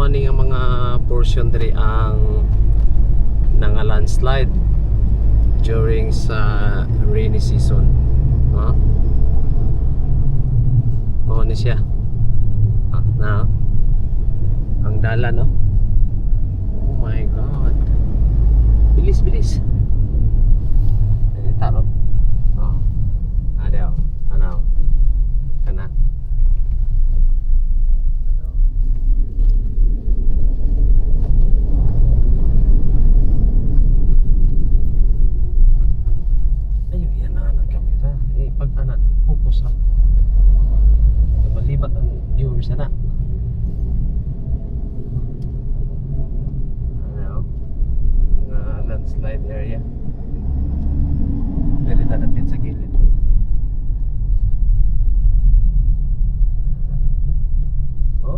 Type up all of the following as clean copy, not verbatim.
ni nga mga portion diri ang nanga landslide during sa rainy season. No? Mao ni siya. Na ang dala, no? Oh my god. Bilis, bilis. Taro. Oh. Ada. Ano? Kana. Ayun, yan na ang camera. Pag anak, focus lang. Malibat ang viewers na. Ano? Mga landslide area. Pwede tatapin sa gilid. Oh?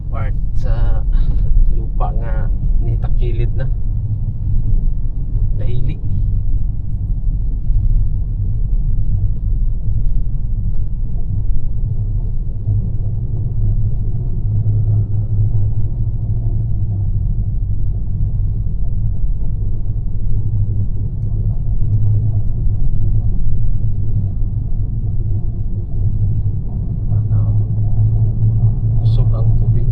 Part sa lupa nga ni takilid na. Dahili. Usog ang tubig.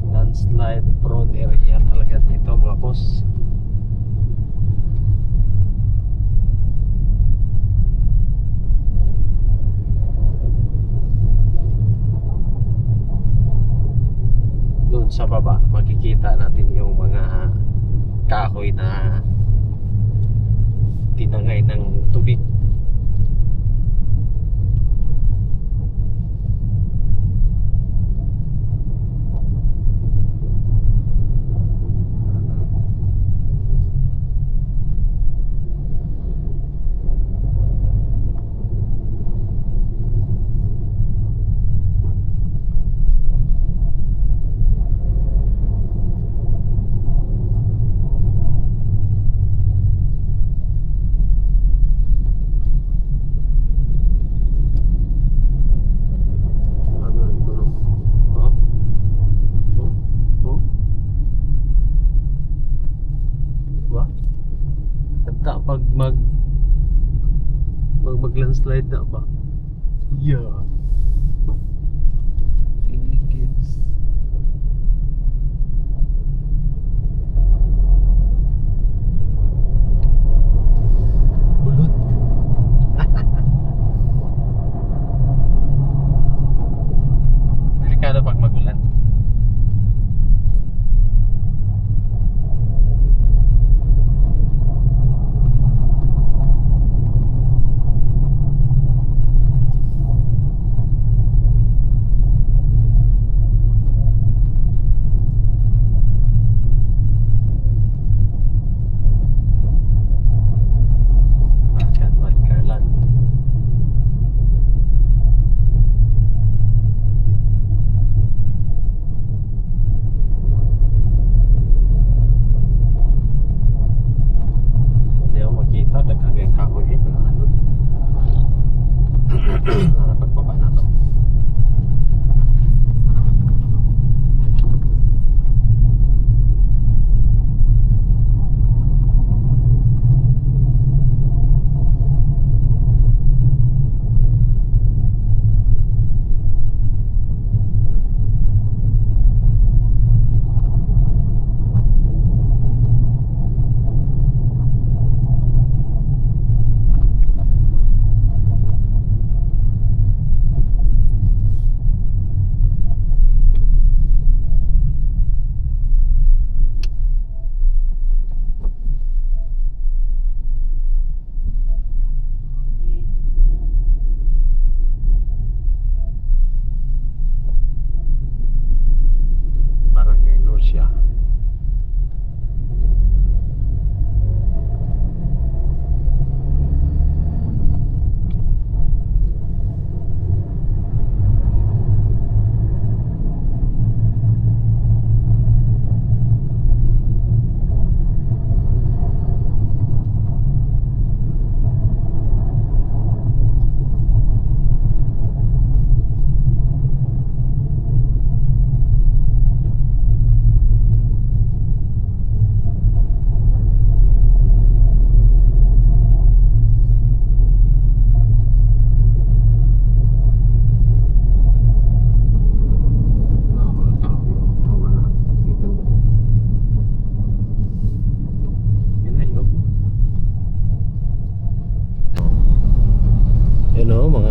Landslide prone area talaga dito, mga boss. Doon sa baba makikita natin yung mga kahoy na tinangay ng tubig. Pag mag-landslide na ba? Yeah. Really kids. Bulot. Delikado pag magulan.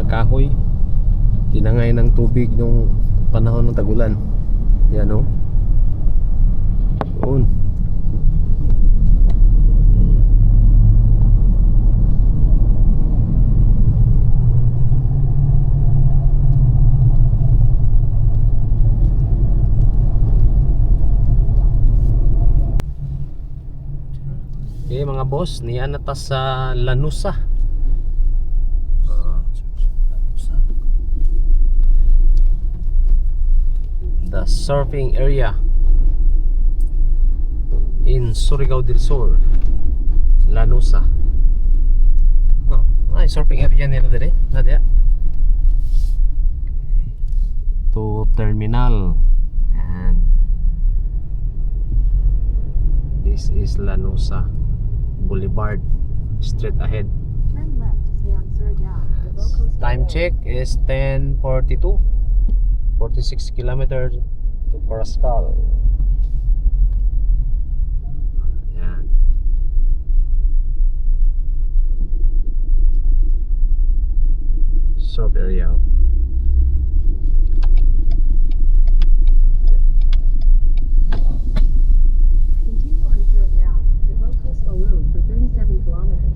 kahoy. Tinangay ng tubig nung panahon ng tagulan. Yan o. Yun. Okay mga boss, niyan na ta sa Lanusa. The surfing area in Surigao del Sur, Lanusa. Oh, ay surfing area nila dire, nadia. To terminal. And this is Lanusa Boulevard, straight ahead. Turn left to stay on Surigao. The Bocos Time Road. check is 10:42. 46 kilometers to Parascal. Ayan. Surf area. Continue on Surigao. The Bocos Road for 37 kilometers.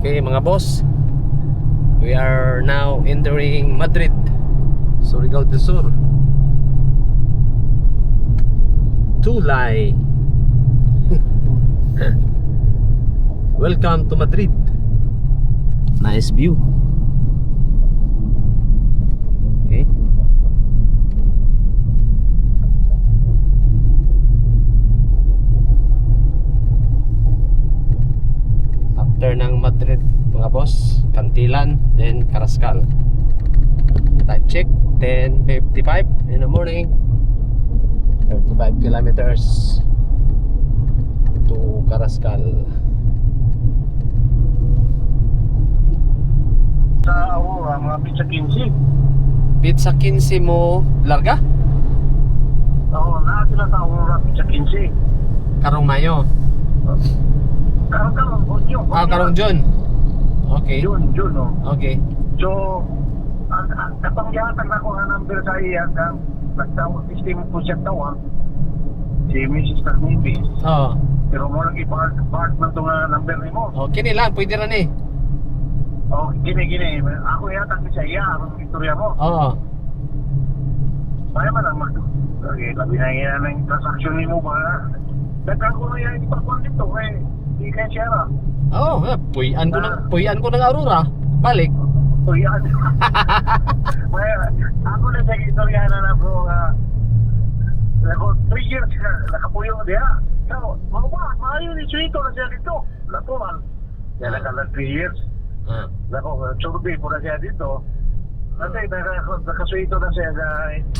Okay mga boss, we are now entering Madrid, Surigao del Sur. Tulay. Welcome to Madrid. Nice view. Okay. After ng Madrid mga boss, Cantilan, then Carrascal. Time check 10:55 in the morning. 35 kilometers to Carrascal. Sa Aurora, mga pizza 15. Pizza 15 mo larga? Oo, na sila sa Aurora, pizza 15. Karong Mayo. Karong, yun. Karong June. Okay. June, no. Okay. So, kapangyatan na ko ang number sa iya, kang nagtawag, system ko siya tawag, si Mrs. Carnibis. Oh. Pero mo lagi part man itong number ni mo. Oh, kini lang pwede ra ni. Oh, gini. Ako yata sa iya, ang istorya mo. Oo. Kaya man ang okay, labi na yan ang transaction ni mo ba? Dagdag ko na yan ipakuan dito, di kaya siya na. Oh, puyan ko ng Aurora. Balik. So yan. Well, ako na sa istorya na bro, ako 3 years na nakapuyo diya. So, maayo ni Suito na siya dito. Lako man. Kaya nakalag 3 years. Lako, survey po na siya dito. Kasi nakasuito na siya sa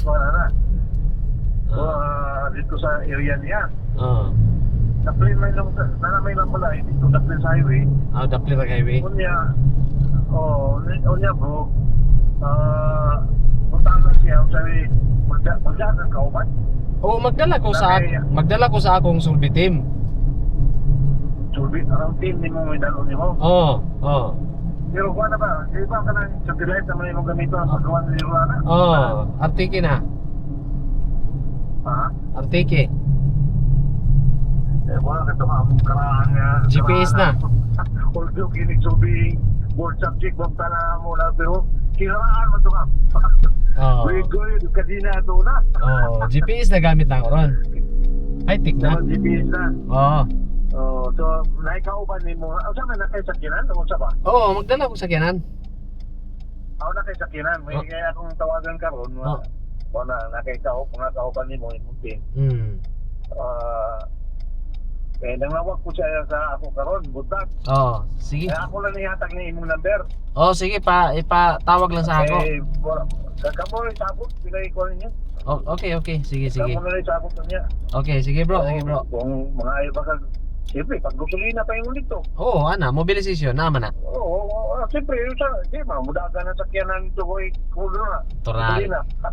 wala na. So, dito sa area niya. Naplin may lang pala dito sa Plains Highway. Dapli ra highway. Unya bro. Punta na siya sabi magdaan ka ba? Oh, magdala ko sa akong sulbi team. Survey ang team ni mo may dalo ni mo. Oo. Pero kuha na ba? Di ba ka ng satellite naman yung gamito ang paggawa ni Rana? Oo, artike na. Ha? Artike. Wala ka ito karaan nga. GPS na. Although kinig survey, board subject, bang tala mo na, pero kinaraan mo ito nga. Oo. Good, kadina ito na. Oo, GPS na gamit na ako ron. High-tech na. GPS na. Oo. So, naikauban ni mo. Saan na nakaisakinan? Ano sa ba? Oo, magdala ko sa sakyanan. Ako nakaisakinan. May kaya akong tawagan ka ron. Wala, nakaisakupan ni mo. Kaya nangawag ko siya sa ako karon, budak. Oo, sige. Kaya ako lang nihatag na imong number. Oo, sige pa, ipatawag lang sa ako. Kamo rin sabot, pinay ko niya. Okay. Sige. Kamo na rin sabot niya. Okay, sige bro. Kung mga ayaw baka, siyempre, pag gasolina pa yung dito. Oo, mobilisasyon, naman na. Oo, siyempre, di ba, mudagan na sakyanan ito ko, kulo na.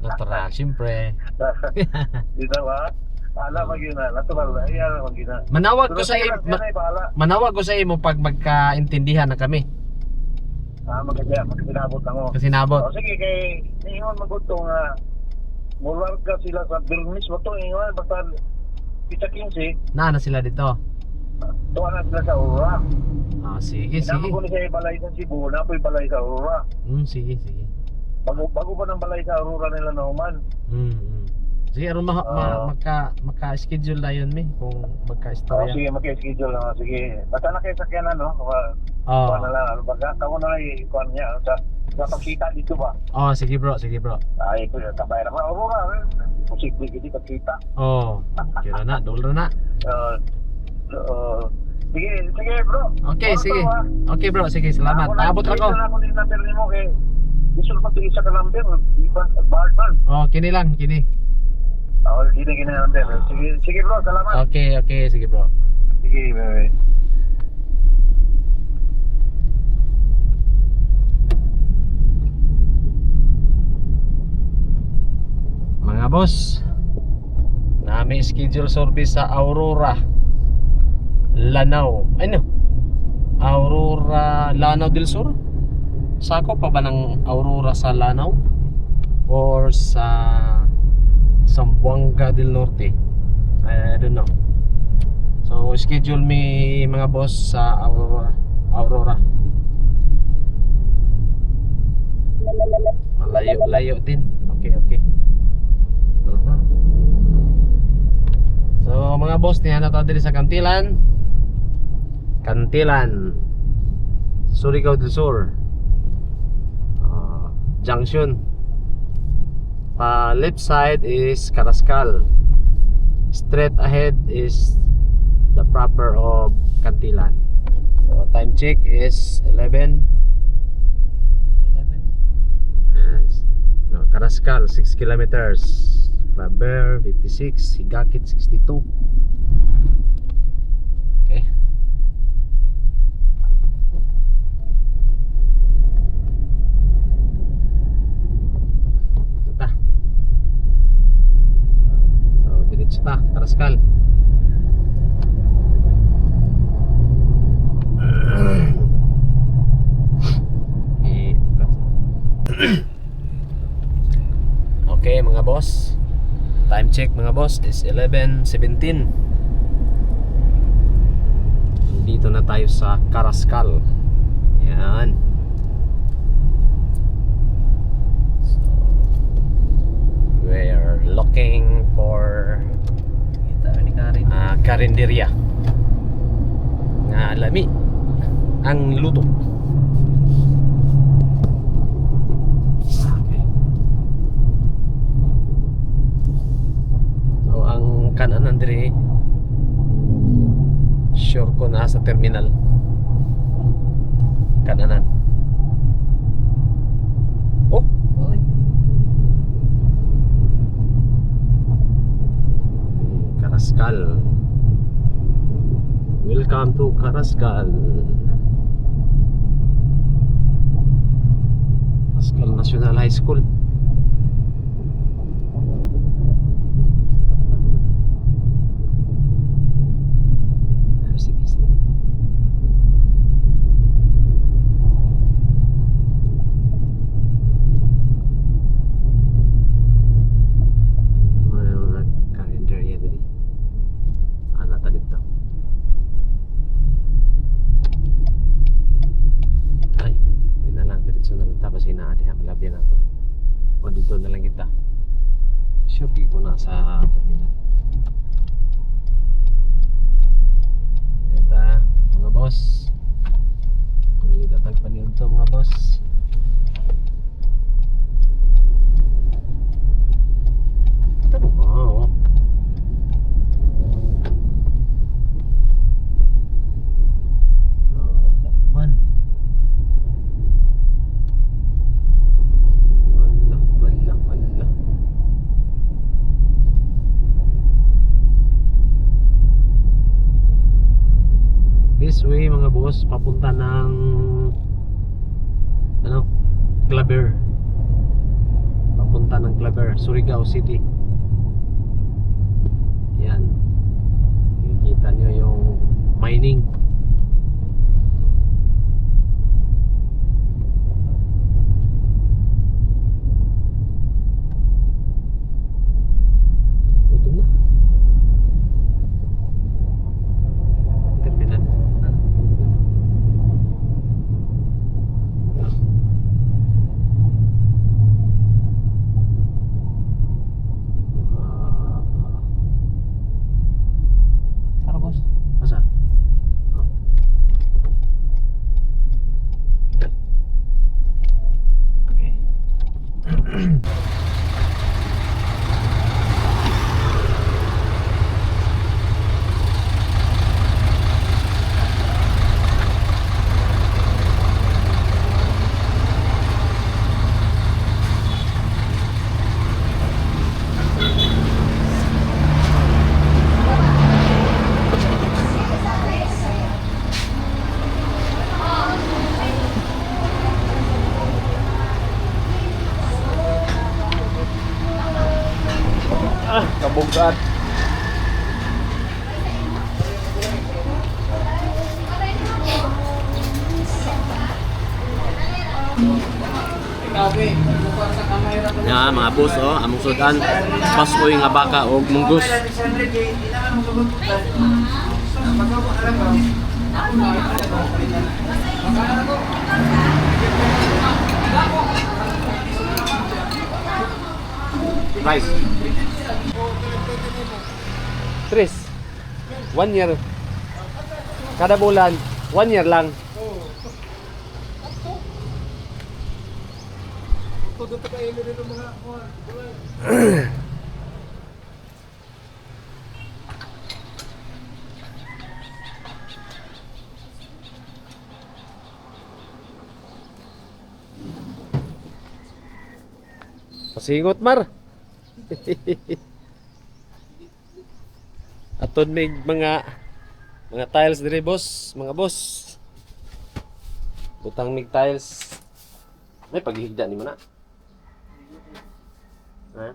Natural, siyempre. Dito ba? Ala pag yun na, natural, ayan pag yun na. Manawag ko sa manawag ko sa imo pag magkaintindihan na kami. Magkasinabot na mo. Kasi nabot. O sige, kay ingon magutong mular ka sila sa Birnis mo to, ingon, basta pizza 15, Na sila dito. tuwa na sila sa Aurora. Ah, sige, Naman sige. ko ni sa balay sa Cebu, na po'y balay sa Aurora. Sige, sige. Bago pa ng balay sa Aurora nila na human. Sige, aron maka-schedule na yun, kung O magka-istorya. sige, mag-schedule na. Sige, basta na kayo sakyanan, no? Oo. Kuha na lang, ano ba? Kamu na lang ikuha niya. Sa pagkita dito ba? Oh, sige bro, sige bro. Ay, ito yung tabay naman. Aurora, posible hindi pagkita. Oh, kira na, dolo na. Sige bro. Okay, Ano sige. to, ha? Okay bro, sige, salamat. Paabot lang ko. Ako din number ni mo kay gusto ko pag isa ka number, Bartman. Oh, kini lang, kini. Sige number. Sige bro, salamat. Okay, sige bro. Sige, bye. Mga boss, na may schedule service sa Aurora Lanao. Ano? Aurora Lanao del Sur? Sako pa ba ng Aurora sa Lanao? Or sa Zamboanga del Norte? I don't know. So schedule me mga boss sa Aurora. Malayo din. Okay. So mga boss, niya na diri sa Cantilan, Surigao del Sur, junction. Pa left side is Carrascal. Straight ahead is the proper of Cantilan. So time check is 11. Yes. No, Carrascal 6 kilometers. Claver 56, Higakit 62. Okay. Ito ta. So, diretso ta, Carrascal. Okay mga boss, time check mga boss is 11:17. Dito na tayo sa Carrascal. Yan. So, we are looking for karinderya nga lami ang luto. Kanan dire, sure ko na sa terminal kananan. Oh, Carrascal. Welcome to Carrascal. Carrascal National High School. O dito na lang kita. Sure dito na sa terminal. Ito mga boss, may datag pa niyo ito mga boss. Wow. Man. This way mga boss, papunta ng Claver. Papunta ng Claver, Surigao City. mining. Gutom na. Terminal. Tara, boss. Asa? Oh. Okay. Kabugat. Ya, mga boss, oh, among sudan, paskoy nga baka o munggus. Price. Tris. 1 year. Kada bulan, 1 year lang. Pasingot mar. Aton may mga tiles dire boss, mga boss. Butang mig tiles. May paghigda ni mo na. Ha?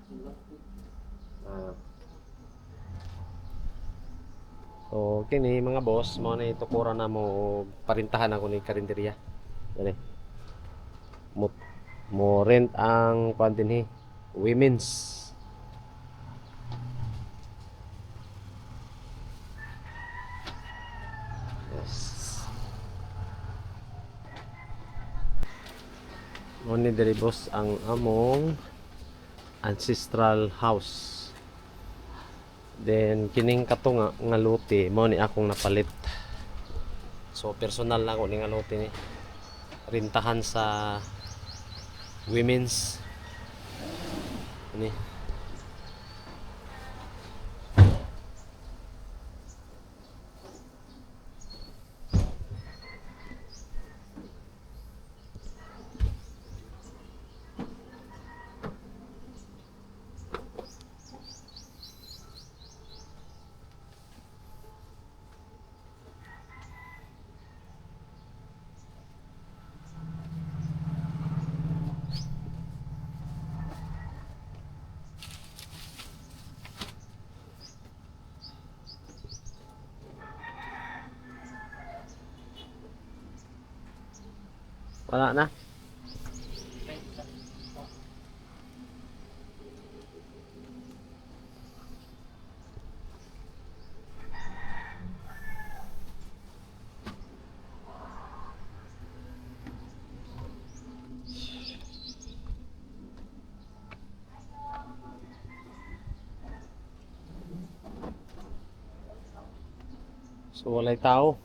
So, kini mga boss, mo na itukura na mo parintahan ako ni karinderya. Dali. Mo rent ang kantin women's. Yes. Mo ni diri boss ang among ancestral house. Then kining kato nga lote mo ni akong napalit. So personal na ako ni nga lote ni rintahan sa women's ni. Wala na. So walay tao.